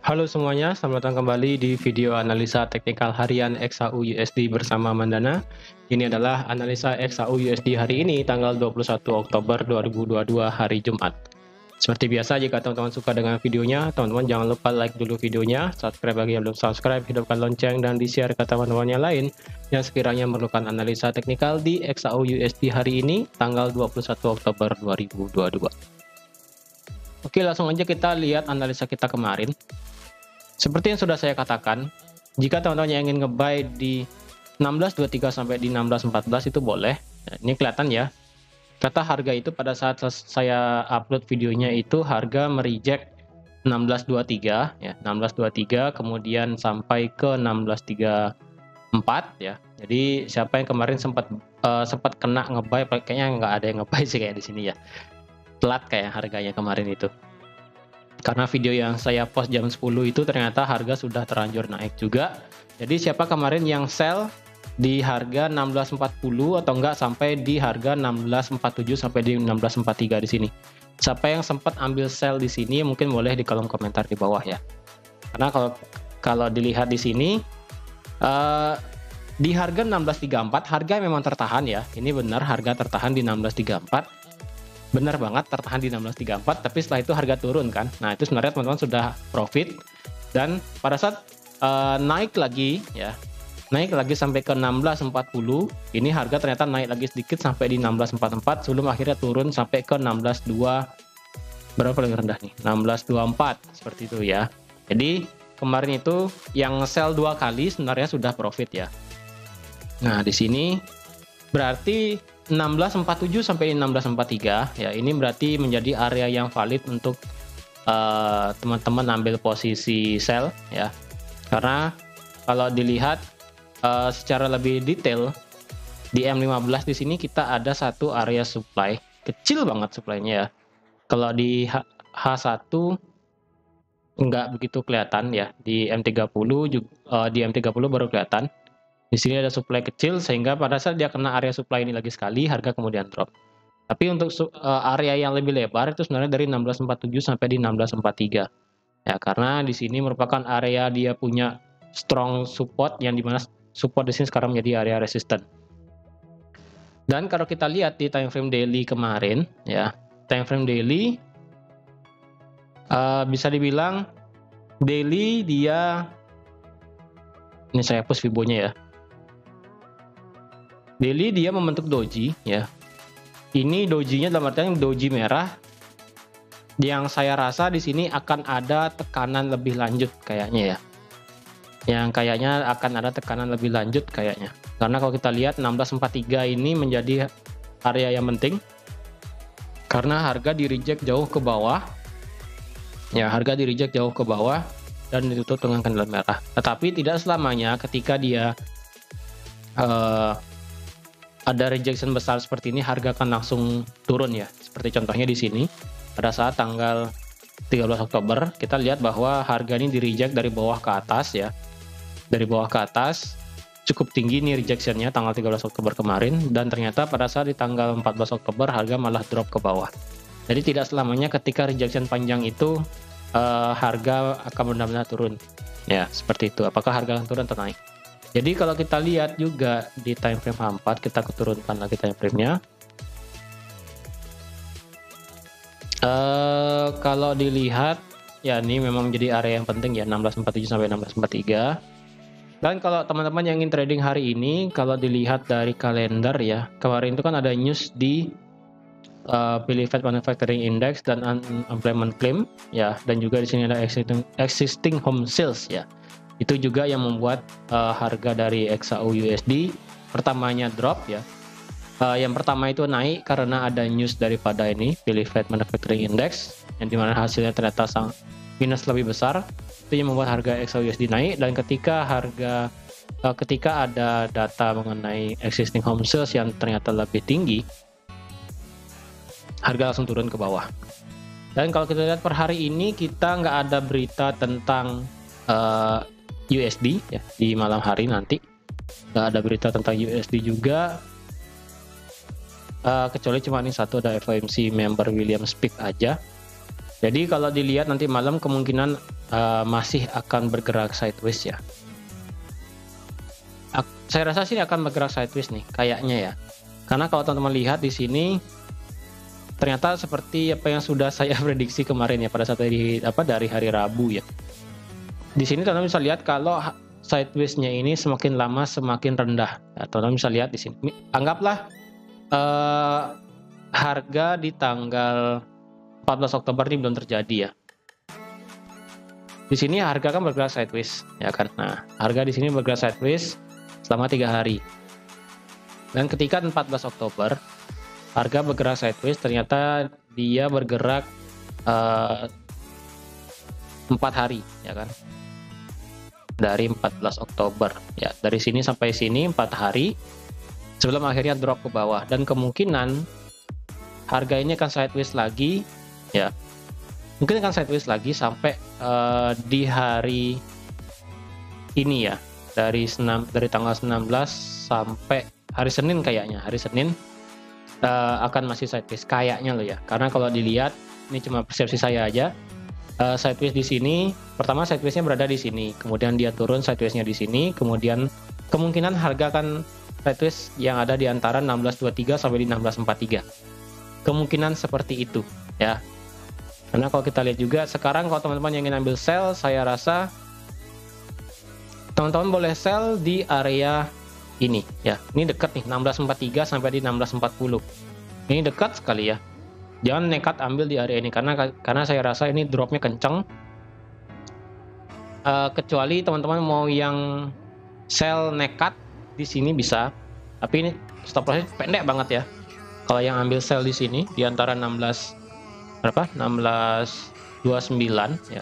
Halo semuanya, selamat datang kembali di video analisa teknikal harian XAU USD bersama Mandana. Ini adalah analisa XAU USD hari ini, tanggal 21 Oktober 2022, hari Jumat. Seperti biasa, jika teman-teman suka dengan videonya, teman-teman jangan lupa like dulu videonya, subscribe bagi yang belum subscribe, hidupkan lonceng, dan di-share ke teman-teman yang lain yang sekiranya memerlukan analisa teknikal di XAU USD hari ini, tanggal 21 Oktober 2022. Oke, langsung aja kita lihat analisa kita kemarin. Seperti yang sudah saya katakan, jika teman-teman yang ingin nge-buy di 16.23 sampai di 16.14 itu boleh. Nah, ini kelihatan ya. Kata harga itu pada saat saya upload videonya itu harga mereject 16.23 ya, 16.23 kemudian sampai ke 16.34 ya. Jadi siapa yang kemarin sempat kena nge-buy, kayaknya nggak ada yang nge-buy sih kayak di sini ya. Telat kayak harganya kemarin itu. Karena video yang saya post jam 10 itu ternyata harga sudah terlanjur naik juga. Jadi siapa kemarin yang sell di harga 16.40 atau enggak sampai di harga 16.47 sampai di 16.43 di sini. Siapa yang sempat ambil sell di sini mungkin boleh di kolom komentar di bawah ya. Karena kalau dilihat di sini di harga 16.34 harga memang tertahan ya. Ini benar harga tertahan di 16.34. Benar banget tertahan di 16.34, tapi setelah itu harga turun kan. Nah, itu sebenarnya teman-teman sudah profit, dan pada saat naik lagi ya, naik lagi sampai ke 16.40, ini harga ternyata naik lagi sedikit sampai di 16.44 sebelum akhirnya turun sampai ke 16.2, berapa paling rendah nih? 16.24 seperti itu ya. Jadi kemarin itu yang sell 2 kali sebenarnya sudah profit ya. Nah, di sini berarti 16.47 sampai 16.43 ya, ini berarti menjadi area yang valid untuk teman-teman ambil posisi sell ya. Karena kalau dilihat secara lebih detail di M15 di sini kita ada satu area supply, kecil banget supply-nya ya. Kalau di H1 nggak begitu kelihatan ya, di M30 juga, di M30 baru kelihatan. Di sini ada supply kecil sehingga pada saat dia kena area supply ini lagi sekali, harga kemudian drop. Tapi untuk area yang lebih lebar itu sebenarnya dari 16.47 sampai di 16.43. Ya, karena di sini merupakan area dia punya strong support, yang dimana support di sini sekarang menjadi area resisten. Dan kalau kita lihat di time frame daily kemarin ya, time frame daily bisa dibilang daily dia, ini saya hapus Fibonya ya. Daily dia membentuk doji ya. Ini dojinya dalam artian doji merah. Yang saya rasa di sini akan ada tekanan lebih lanjut kayaknya ya. Yang kayaknya akan ada tekanan lebih lanjut kayaknya. Karena kalau kita lihat 16.43 ini menjadi area yang penting. Karena harga di reject jauh ke bawah. Ya, harga di reject jauh ke bawah dan ditutup dengan candle merah. Tetapi tidak selamanya ketika dia ada rejection besar seperti ini harga akan langsung turun ya. Seperti contohnya di sini pada saat tanggal 13 Oktober kita lihat bahwa harga ini di reject dari bawah ke atas ya. Dari bawah ke atas cukup tinggi nih rejectionnya tanggal 13 Oktober kemarin, dan ternyata pada saat di tanggal 14 Oktober harga malah drop ke bawah. Jadi tidak selamanya ketika rejection panjang itu harga akan benar-benar turun. Ya, seperti itu. Apakah harga akan turun atau naik? Jadi kalau kita lihat juga di time frame H4, kita keturunkan lagi time frame-nya. Kalau dilihat ya, ini memang menjadi area yang penting ya, 16.47 sampai 16.43. Dan kalau teman-teman yang ingin trading hari ini, kalau dilihat dari kalender ya, kemarin itu kan ada news di PILI Fed Manufacturing Index dan Unemployment Claim ya, dan juga di sini ada existing home sales ya. Itu juga yang membuat harga dari XAU USD pertamanya drop ya. Yang pertama itu naik karena ada news daripada ini PILI Fed Manufacturing Index, yang dimana hasilnya ternyata minus lebih besar. Itu yang membuat harga XAU USD naik. Dan ketika ada data mengenai existing home sales yang ternyata lebih tinggi, harga langsung turun ke bawah. Dan kalau kita lihat per hari ini, kita nggak ada berita tentang USD ya di malam hari nanti. Nggak ada berita tentang USD juga, kecuali cuma ini satu, ada FOMC member William Speak aja. Jadi kalau dilihat nanti malam kemungkinan masih akan bergerak sideways ya. Saya rasa sih akan bergerak sideways nih kayaknya ya. Karena kalau teman-teman lihat di sini ternyata seperti apa yang sudah saya prediksi kemarin ya pada saat dari hari Rabu ya. Di sini teman-teman bisa lihat kalau sideways-nya ini semakin lama semakin rendah. Ya, teman-teman bisa lihat di sini. Anggaplah harga di tanggal 14 Oktober ini belum terjadi ya. Di sini harga kan bergerak sideways ya kan. Nah, harga di sini bergerak sideways selama 3 hari. Dan ketika 14 Oktober harga bergerak sideways, ternyata dia bergerak 4 hari ya kan. Dari 14 Oktober ya, dari sini sampai sini 4 hari sebelum akhirnya drop ke bawah, dan kemungkinan harga ini akan sideways lagi ya. Mungkin akan sideways lagi sampai di hari ini ya, dari tanggal 19 sampai hari Senin kayaknya. Hari Senin akan masih sideways kayaknya loh ya. Karena kalau dilihat ini cuma persepsi saya aja. Sideways di sini, pertama sidewaysnya berada di sini, kemudian dia turun sidewaysnya di sini, kemudian kemungkinan harga akan sideways yang ada di antara 1623 sampai di 1643. Kemungkinan seperti itu ya. Karena kalau kita lihat juga sekarang, kalau teman-teman yang ingin ambil sell, saya rasa teman-teman boleh sell di area ini ya. Ini dekat nih, 1643 sampai di 1640. Ini dekat sekali ya. Jangan nekat ambil di area ini karena saya rasa ini dropnya kenceng. Kecuali teman-teman mau yang sell nekat di sini bisa, tapi ini stop lossnya pendek banget ya. Kalau yang ambil sell di sini di antara 1629 ya,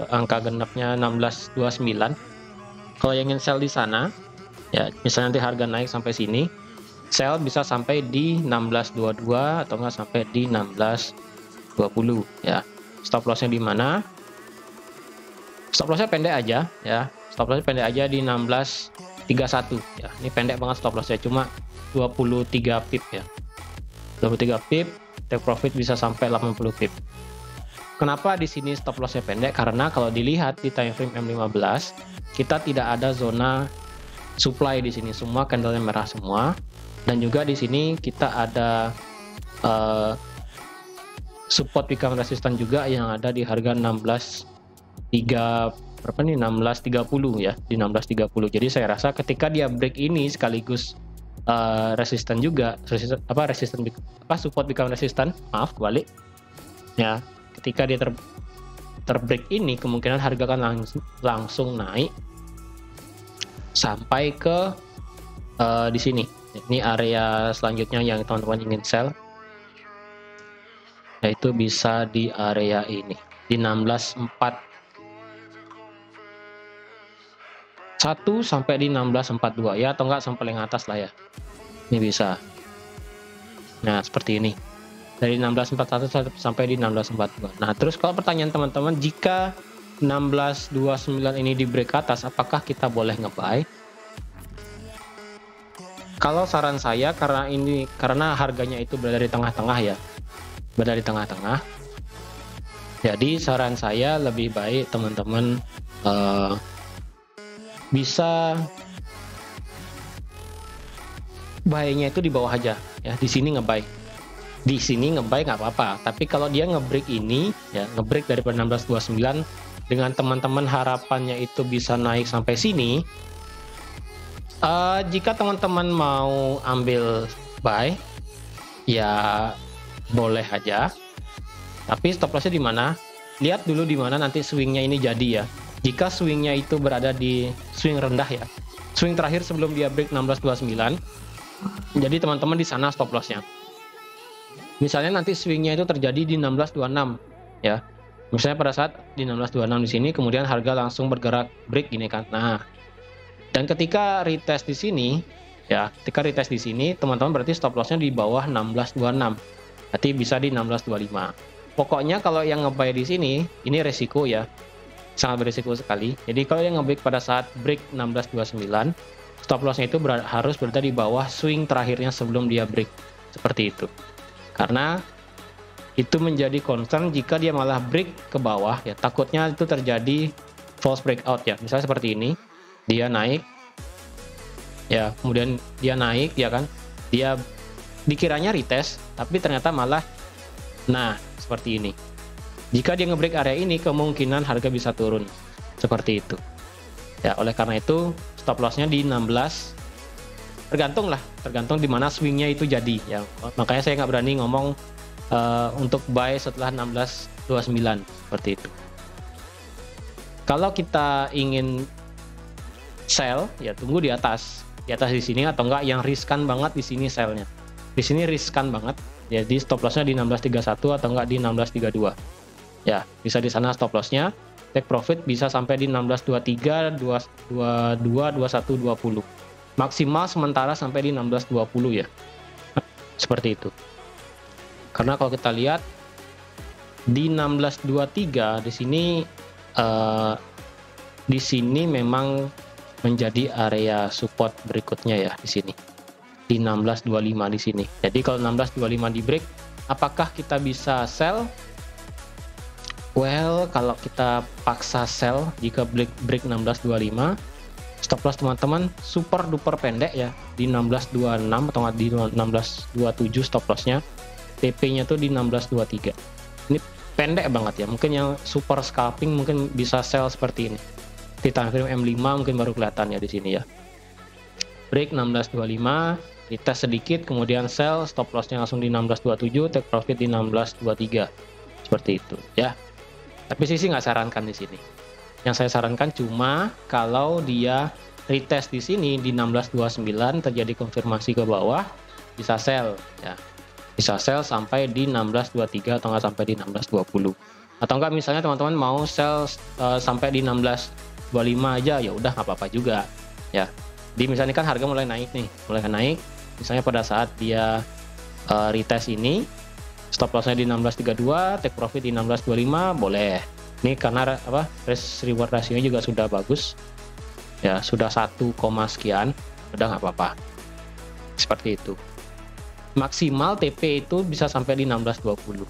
angka genapnya 1629. Kalau yang ingin sell di sana ya, misalnya nanti harga naik sampai sini, sell bisa sampai di 1622 atau enggak sampai di 1620 ya. Stop lossnya di mana? Stop lossnya pendek aja ya. Stop lossnya pendek aja di 1631 ya. Ini pendek banget stop lossnya, cuma 23 pip ya. 23 pip, take profit bisa sampai 80 pip. Kenapa di sini stop lossnya pendek? Karena kalau dilihat di time frame M15, kita tidak ada zona supply di sini, semua candlenya merah semua. Dan juga di sini kita ada support become resistant juga yang ada di harga 1630 ya, di 1630. Jadi saya rasa ketika dia break ini sekaligus resistant juga, support become resistant, maaf kebalik. Ya, ketika dia terbreak ini, kemungkinan harga akan langsung naik sampai ke di sini. Ini area selanjutnya yang teman-teman ingin sell, yaitu bisa di area ini di 1641 sampai di 1642 ya, atau enggak sampai yang atas lah ya. Ini bisa. Nah, seperti ini. Dari 1641 sampai di 1642. Nah, terus kalau pertanyaan teman-teman, jika 1629 ini di break atas, apakah kita boleh nge-buy? Kalau saran saya, karena harganya itu berada di tengah-tengah ya, berada di tengah-tengah. Jadi saran saya lebih baik teman-teman bisa buy-nya itu di bawah aja ya. Di sini nge-buy, di sini nge-buy nggak apa-apa. Tapi kalau dia nge-break ini ya, nge-break daripada 1629 dengan teman-teman harapannya itu bisa naik sampai sini. Jika teman-teman mau ambil buy, ya boleh aja. Tapi stop lossnya di mana? Lihat dulu di mana nanti swingnya ini jadi ya. Jika swingnya itu berada di swing rendah ya, swing terakhir sebelum dia break 1629, jadi teman-teman di sana stop lossnya. Misalnya nanti swingnya itu terjadi di 1626 ya. Misalnya pada saat di 1626 di sini, kemudian harga langsung bergerak break gini kan. Nah, dan ketika retest di sini ya, ketika retest di sini teman-teman berarti stop lossnya di bawah 1626. Berarti bisa di 1625. Pokoknya kalau yang nge-buy di sini ini resiko ya. Sangat berisiko sekali. Jadi kalau yang nge-break pada saat break 1629, stop lossnya itu harus berada di bawah swing terakhirnya sebelum dia break. Seperti itu. Karena itu menjadi concern jika dia malah break ke bawah ya, takutnya itu terjadi false breakout ya. Misalnya seperti ini, dia naik ya, kemudian dia naik ya kan, dia dikiranya retest tapi ternyata malah seperti ini. Jika dia ngebreak area ini, kemungkinan harga bisa turun seperti itu ya. Oleh karena itu stop lossnya di 16, tergantung di mana swingnya itu jadi ya. Makanya saya nggak berani ngomong untuk buy setelah 16.29 seperti itu. Kalau kita ingin sell ya, tunggu di atas di sini, atau enggak yang riskan banget di sini sellnya. Di sini riskan banget, jadi stop lossnya di 16.31 atau enggak di 16.32 ya, bisa di sana stop lossnya. Take profit bisa sampai di 16.23, 22, 21, 20. Maksimal sementara sampai di 16.20 ya, seperti itu. Karena kalau kita lihat di 16.23 di sini memang menjadi area support berikutnya ya, di sini di 16.25 di sini. Jadi kalau 16.25 di break, apakah kita bisa sell? Well, kalau kita paksa sell jika break 16.25, stop loss teman-teman super duper pendek ya, di 16.26 atau di 16.27 stop lossnya. TP-nya tuh di 16.23. Ini pendek banget ya. Mungkin yang super scalping mungkin bisa sell seperti ini. Di time frame M5 mungkin baru kelihatan ya di sini ya. Break 16.25, dites sedikit, kemudian sell, stop loss-nya langsung di 16.27, take profit di 16.23. Seperti itu ya. Tapi sisi nggak sarankan di sini. Yang saya sarankan cuma kalau dia retest di sini di 16.29, terjadi konfirmasi ke bawah, bisa sell ya. Bisa sell sampai di 16.23 atau nggak sampai di 16.20. Atau enggak misalnya teman-teman mau sell sampai di 16.25 aja, ya udah nggak apa-apa juga ya. Di misalnya kan harga mulai naik nih, misalnya pada saat dia retest ini, stop lossnya di 16.32, take profit di 16.25, boleh. Ini karena risk reward ratio-nya juga sudah bagus ya, sudah 1, sekian, udah nggak apa-apa. Seperti itu. Maksimal TP itu bisa sampai di 16.20.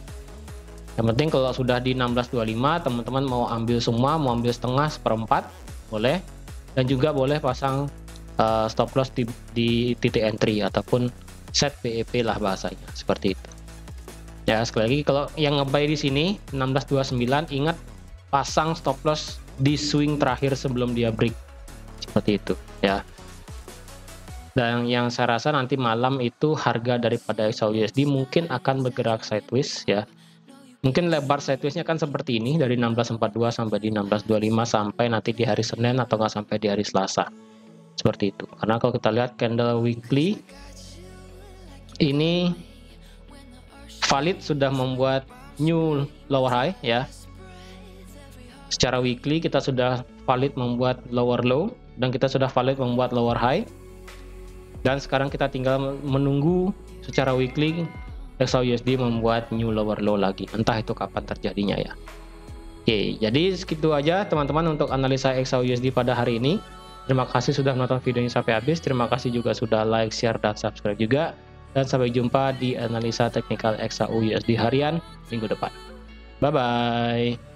Yang penting kalau sudah di 16.25, teman-teman mau ambil semua, mau ambil setengah, seperempat, boleh. Dan juga boleh pasang stop loss di titik entry ataupun set BEP lah bahasanya, seperti itu. Ya, sekali lagi kalau yang nge-buy di sini 16.29, ingat pasang stop loss di swing terakhir sebelum dia break. Seperti itu ya. Dan yang saya rasa nanti malam itu harga daripada XAUUSD mungkin akan bergerak sideways ya. Mungkin lebar sidewaysnya kan seperti ini, dari 16.42 sampai di 16.25 sampai nanti di hari Senin atau nggak sampai di hari Selasa. Seperti itu. Karena kalau kita lihat candle weekly ini valid sudah membuat new lower high ya. Secara weekly kita sudah valid membuat lower low dan kita sudah valid membuat lower high. Dan sekarang kita tinggal menunggu secara weekly XAUUSD membuat new lower low lagi. Entah itu kapan terjadinya ya. Oke, jadi segitu aja teman-teman untuk analisa XAUUSD pada hari ini. Terima kasih sudah menonton videonya sampai habis. Terima kasih juga sudah like, share, dan subscribe juga. Dan sampai jumpa di analisa teknikal XAUUSD harian minggu depan. Bye-bye.